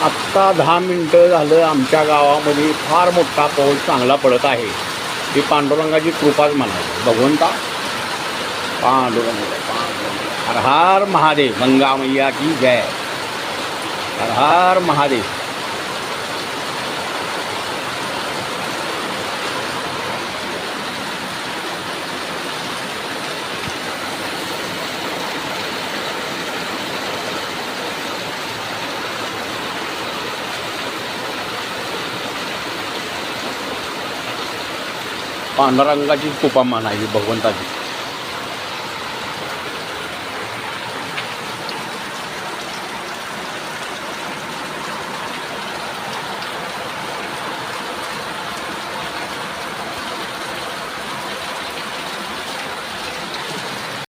आत्ता 10 मिनटं झालं आमच्या गावामध्ये फार मोठा पाऊस चांगला पडत आहे. ही पांडुरंगाची कृपाच म्हणायची. भगवंता पांडुरंग हर हर महादेव. गंगा मैया की जय. हर हर महादेव. पांडुरंगाची कृपा म्हणायची, भगवंताची.